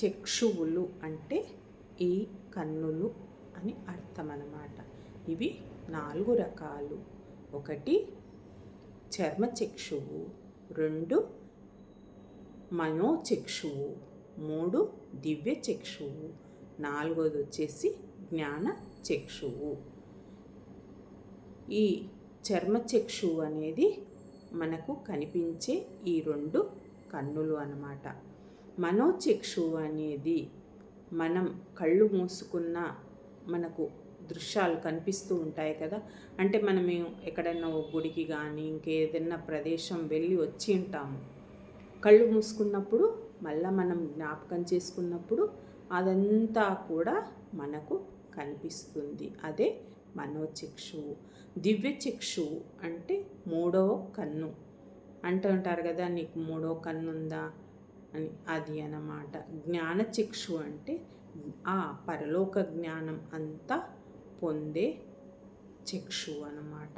చక్షువులు అంటే ఈ కన్నులు అని అర్థం అన్నమాట. ఇవి 4 రకాలు. 1 చర్మచక్షువు, 2 మనోచక్షువు, 3 దివ్యచక్షువు, 4వది వచ్చేసి జ్ఞానచక్షువు. ఈ చర్మచక్షువు అనేది మనకు కనిపించే ఈ 2 కన్నులు అన్నమాట. మనోచక్షువు అనేది మనం కళ్ళు మూసుకున్న మనకు దృశ్యాలు కనిపిస్తూ ఉంటాయి కదా. అంటే మనం ఎక్కడైనా ఒక గుడికి కానీ ఇంకేదైనా ప్రదేశం వెళ్ళి వచ్చి ఉంటాము. కళ్ళు మూసుకున్నప్పుడు మళ్ళీ మనం జ్ఞాపకం చేసుకున్నప్పుడు అదంతా కూడా మనకు కనిపిస్తుంది. అదే మనోచక్షువు. దివ్యచక్షువు అంటే 3వ కన్ను అంటుంటారు కదా, నీకు 3వ కన్ను ఉందా అని, అది అన్నమాట. జ్ఞానచక్షువు అంటే ఆ పరలోక జ్ఞానం అంతా పొందే చక్షువు అన్నమాట.